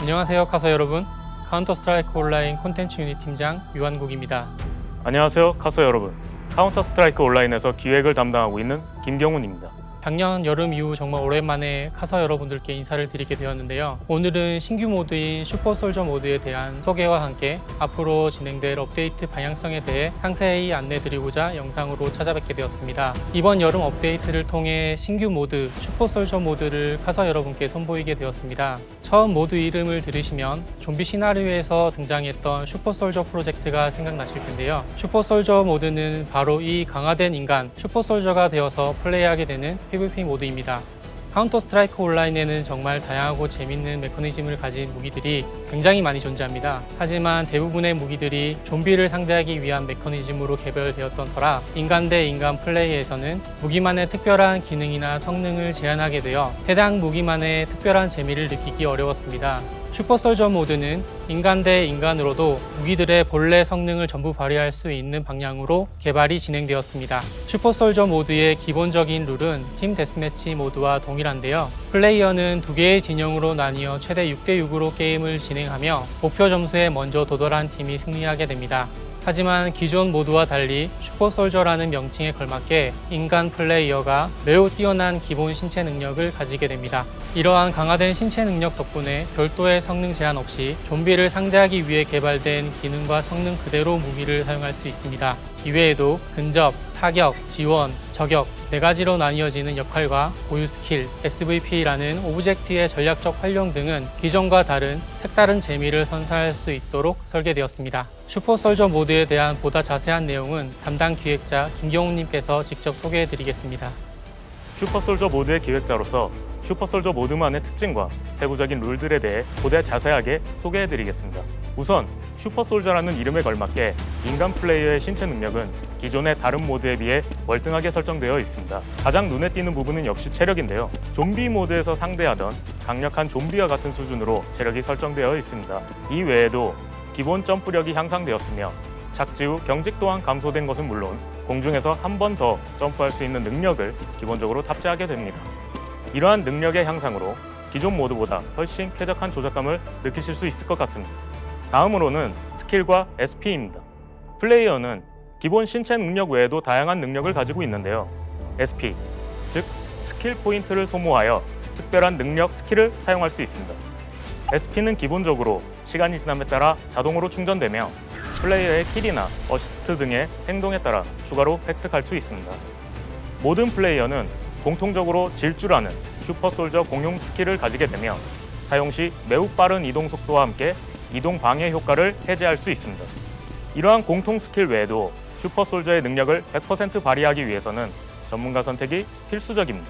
안녕하세요, 카서 여러분. 카운터 스트라이크 온라인 콘텐츠 유닛 팀장 유한국입니다. 안녕하세요, 카서 여러분. 카운터 스트라이크 온라인에서 기획을 담당하고 있는 김경훈입니다. 작년 여름 이후 정말 오랜만에 카서 여러분들께 인사를 드리게 되었는데요. 오늘은 신규 모드인 슈퍼솔저 모드에 대한 소개와 함께 앞으로 진행될 업데이트 방향성에 대해 상세히 안내드리고자 영상으로 찾아뵙게 되었습니다. 이번 여름 업데이트를 통해 신규 모드 슈퍼솔저 모드를 카서 여러분께 선보이게 되었습니다. 처음 모드 이름을 들으시면 좀비 시나리오에서 등장했던 슈퍼솔저 프로젝트가 생각나실 텐데요. 슈퍼솔저 모드는 바로 이 강화된 인간 슈퍼솔저가 되어서 플레이하게 되는 PVP 모드입니다. 카운터 스트라이크 온라인에는 정말 다양하고 재밌는 메커니즘을 가진 무기들이 굉장히 많이 존재합니다. 하지만 대부분의 무기들이 좀비를 상대하기 위한 메커니즘으로 개발되었던 터라 인간 대 인간 플레이에서는 무기만의 특별한 기능이나 성능을 제한하게 되어 해당 무기만의 특별한 재미를 느끼기 어려웠습니다. 슈퍼솔저 모드는 인간 대 인간으로도 무기들의 본래 성능을 전부 발휘할 수 있는 방향으로 개발이 진행되었습니다. 슈퍼솔저 모드의 기본적인 룰은 팀 데스매치 모드와 동일한데요. 플레이어는 두 개의 진영으로 나뉘어 최대 6대6으로 게임을 진행하며 목표 점수에 먼저 도달한 팀이 승리하게 됩니다. 하지만 기존 모드와 달리 슈퍼솔저라는 명칭에 걸맞게 인간 플레이어가 매우 뛰어난 기본 신체 능력을 가지게 됩니다. 이러한 강화된 신체 능력 덕분에 별도의 성능 제한 없이 좀비를 상대하기 위해 개발된 기능과 성능 그대로 무기를 사용할 수 있습니다. 이외에도 근접, 타격, 지원, 저격 4가지로 나뉘어지는 역할과 고유 스킬, SVP라는 오브젝트의 전략적 활용 등은 기존과 다른 색다른 재미를 선사할 수 있도록 설계되었습니다. 슈퍼솔저 모드에 대한 보다 자세한 내용은 담당 기획자 김경훈님께서 직접 소개해드리겠습니다. 슈퍼솔저 모드의 기획자로서 슈퍼솔저 모드만의 특징과 세부적인 룰들에 대해 보다 자세하게 소개해드리겠습니다. 우선 슈퍼솔저라는 이름에 걸맞게 인간 플레이어의 신체 능력은 기존의 다른 모드에 비해 월등하게 설정되어 있습니다. 가장 눈에 띄는 부분은 역시 체력인데요. 좀비 모드에서 상대하던 강력한 좀비와 같은 수준으로 체력이 설정되어 있습니다. 이 외에도 기본 점프력이 향상되었으며 착지 후 경직 또한 감소된 것은 물론 공중에서 한 번 더 점프할 수 있는 능력을 기본적으로 탑재하게 됩니다. 이러한 능력의 향상으로 기존 모드보다 훨씬 쾌적한 조작감을 느끼실 수 있을 것 같습니다. 다음으로는 스킬과 SP입니다. 플레이어는 기본 신체 능력 외에도 다양한 능력을 가지고 있는데요. SP, 즉 스킬 포인트를 소모하여 특별한 능력 스킬을 사용할 수 있습니다. SP는 기본적으로 시간이 지남에 따라 자동으로 충전되며 플레이어의 킬이나 어시스트 등의 행동에 따라 추가로 획득할 수 있습니다. 모든 플레이어는 공통적으로 질주라는 슈퍼솔저 공용 스킬을 가지게 되며 사용 시 매우 빠른 이동 속도와 함께 이동 방해 효과를 해제할 수 있습니다. 이러한 공통 스킬 외에도 슈퍼솔저의 능력을 100% 발휘하기 위해서는 전문가 선택이 필수적입니다.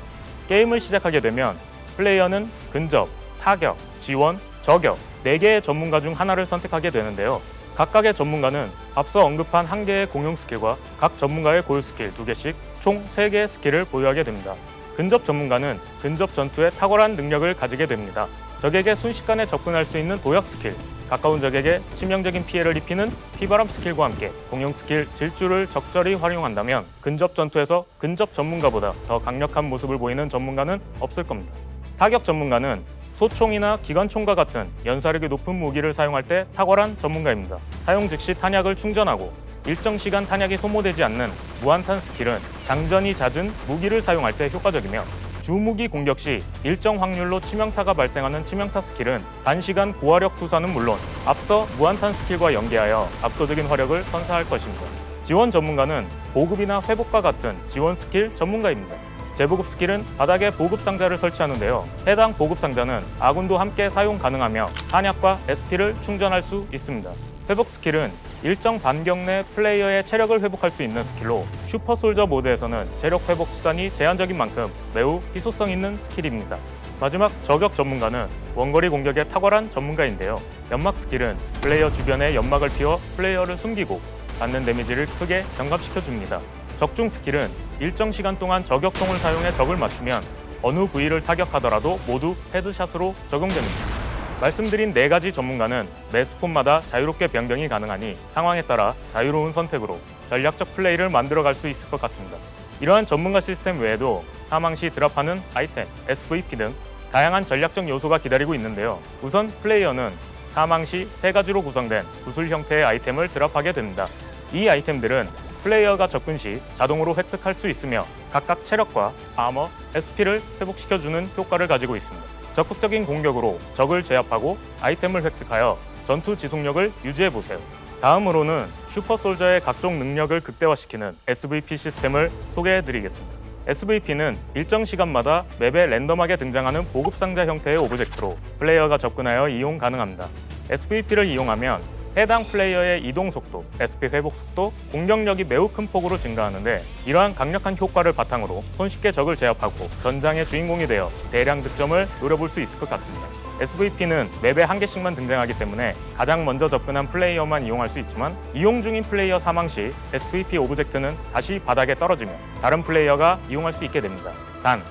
게임을 시작하게 되면 플레이어는 근접, 타격, 지원, 저격 4개의 전문가 중 하나를 선택하게 되는데요. 각각의 전문가는 앞서 언급한 1개의 공용 스킬과 각 전문가의 고유 스킬 2개씩 총 3개의 스킬을 보유하게 됩니다. 근접 전문가는 근접 전투에 탁월한 능력을 가지게 됩니다. 적에게 순식간에 접근할 수 있는 도약 스킬, 가까운 적에게 치명적인 피해를 입히는 피바람 스킬과 함께 공용 스킬 질주를 적절히 활용한다면 근접 전투에서 근접 전문가보다 더 강력한 모습을 보이는 전문가는 없을 겁니다. 타격 전문가는 소총이나 기관총과 같은 연사력이 높은 무기를 사용할 때 탁월한 전문가입니다. 사용 즉시 탄약을 충전하고 일정 시간 탄약이 소모되지 않는 무한탄 스킬은 장전이 잦은 무기를 사용할 때 효과적이며 주무기 공격 시 일정 확률로 치명타가 발생하는 치명타 스킬은 단시간 고화력 투사는 물론 앞서 무한탄 스킬과 연계하여 압도적인 화력을 선사할 것입니다. 지원 전문가는 보급이나 회복과 같은 지원 스킬 전문가입니다. 재보급 스킬은 바닥에 보급 상자를 설치하는데요. 해당 보급 상자는 아군도 함께 사용 가능하며 탄약과 SP를 충전할 수 있습니다. 회복 스킬은 일정 반경 내 플레이어의 체력을 회복할 수 있는 스킬로 슈퍼솔저 모드에서는 체력 회복 수단이 제한적인 만큼 매우 희소성 있는 스킬입니다. 마지막 저격 전문가는 원거리 공격에 탁월한 전문가인데요. 연막 스킬은 플레이어 주변에 연막을 피워 플레이어를 숨기고 받는 데미지를 크게 경감시켜줍니다. 적중 스킬은 일정 시간 동안 저격통을 사용해 적을 맞추면 어느 부위를 타격하더라도 모두 헤드샷으로 적용됩니다. 말씀드린 4가지 전문가는 매 스폰마다 자유롭게 변경이 가능하니 상황에 따라 자유로운 선택으로 전략적 플레이를 만들어갈 수 있을 것 같습니다. 이러한 전문가 시스템 외에도 사망 시 드랍하는 아이템, SVP 등 다양한 전략적 요소가 기다리고 있는데요. 우선 플레이어는 사망 시 3가지로 구성된 구슬 형태의 아이템을 드랍하게 됩니다. 이 아이템들은 플레이어가 접근 시 자동으로 획득할 수 있으며 각각 체력과 아머, SP를 회복시켜주는 효과를 가지고 있습니다. 적극적인 공격으로 적을 제압하고 아이템을 획득하여 전투 지속력을 유지해보세요. 다음으로는 슈퍼솔저의 각종 능력을 극대화시키는 SVP 시스템을 소개해드리겠습니다. SVP는 일정 시간마다 맵에 랜덤하게 등장하는 보급 상자 형태의 오브젝트로 플레이어가 접근하여 이용 가능합니다. SVP를 이용하면 해당 플레이어의 이동 속도, SP 회복 속도, 공격력이 매우 큰 폭으로 증가하는데 이러한 강력한 효과를 바탕으로 손쉽게 적을 제압하고 전장의 주인공이 되어 대량 득점을 노려볼 수 있을 것 같습니다. SVP는 맵에 한 개씩만 등장하기 때문에 가장 먼저 접근한 플레이어만 이용할 수 있지만 이용 중인 플레이어 사망 시 SVP 오브젝트는 다시 바닥에 떨어지며 다른 플레이어가 이용할 수 있게 됩니다. 단,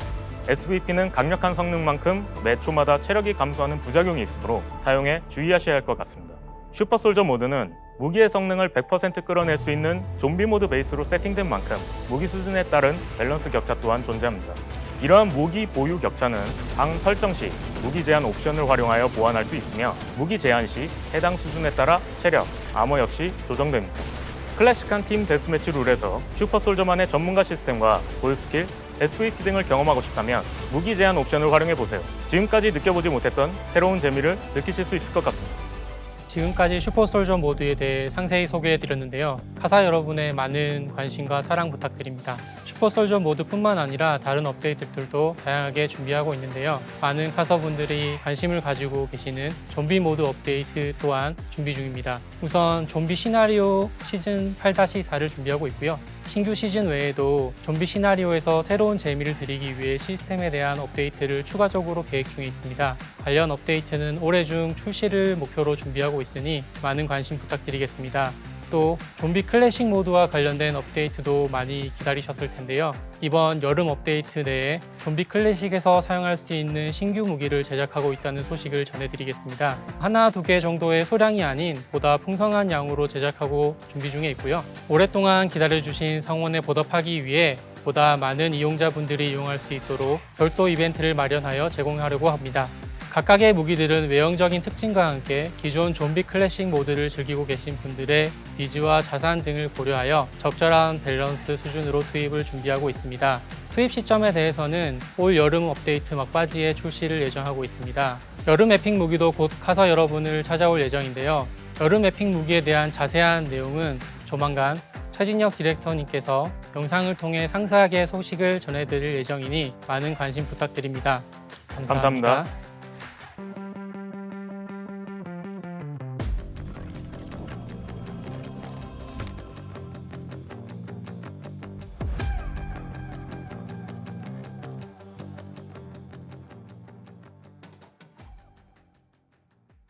SVP는 강력한 성능만큼 매 초마다 체력이 감소하는 부작용이 있으므로 사용에 주의하셔야 할 것 같습니다. 슈퍼솔저 모드는 무기의 성능을 100% 끌어낼 수 있는 좀비 모드 베이스로 세팅된 만큼 무기 수준에 따른 밸런스 격차 또한 존재합니다. 이러한 무기 보유 격차는 방 설정 시 무기 제한 옵션을 활용하여 보완할 수 있으며 무기 제한 시 해당 수준에 따라 체력, 아머 역시 조정됩니다. 클래식한 팀 데스매치 룰에서 슈퍼솔저만의 전문가 시스템과 고유 스킬, SVP 등을 경험하고 싶다면 무기 제한 옵션을 활용해보세요. 지금까지 느껴보지 못했던 새로운 재미를 느끼실 수 있을 것 같습니다. 지금까지 슈퍼솔저 모드에 대해 상세히 소개해드렸는데요. 카사 여러분의 많은 관심과 사랑 부탁드립니다. 슈퍼솔저 모드뿐만 아니라 다른 업데이트들도 다양하게 준비하고 있는데요. 많은 카서분들이 관심을 가지고 계시는 좀비 모드 업데이트 또한 준비 중입니다. 우선 좀비 시나리오 시즌 8-4를 준비하고 있고요. 신규 시즌 외에도 좀비 시나리오에서 새로운 재미를 드리기 위해 시스템에 대한 업데이트를 추가적으로 계획 중에 있습니다. 관련 업데이트는 올해 중 출시를 목표로 준비하고 있으니 많은 관심 부탁드리겠습니다. 또 좀비 클래식 모드와 관련된 업데이트도 많이 기다리셨을 텐데요. 이번 여름 업데이트 내에 좀비 클래식에서 사용할 수 있는 신규 무기를 제작하고 있다는 소식을 전해드리겠습니다. 하나, 두 개 정도의 소량이 아닌 보다 풍성한 양으로 제작하고 준비 중에 있고요. 오랫동안 기다려주신 성원에 보답하기 위해 보다 많은 이용자분들이 이용할 수 있도록 별도 이벤트를 마련하여 제공하려고 합니다. 각각의 무기들은 외형적인 특징과 함께 기존 좀비 클래식 모드를 즐기고 계신 분들의 니즈와 자산 등을 고려하여 적절한 밸런스 수준으로 투입을 준비하고 있습니다. 투입 시점에 대해서는 올 여름 업데이트 막바지에 출시를 예정하고 있습니다. 여름 에픽 무기도 곧 카서 여러분을 찾아올 예정인데요. 여름 에픽 무기에 대한 자세한 내용은 조만간 최진혁 디렉터님께서 영상을 통해 상세하게 소식을 전해드릴 예정이니 많은 관심 부탁드립니다. 감사합니다.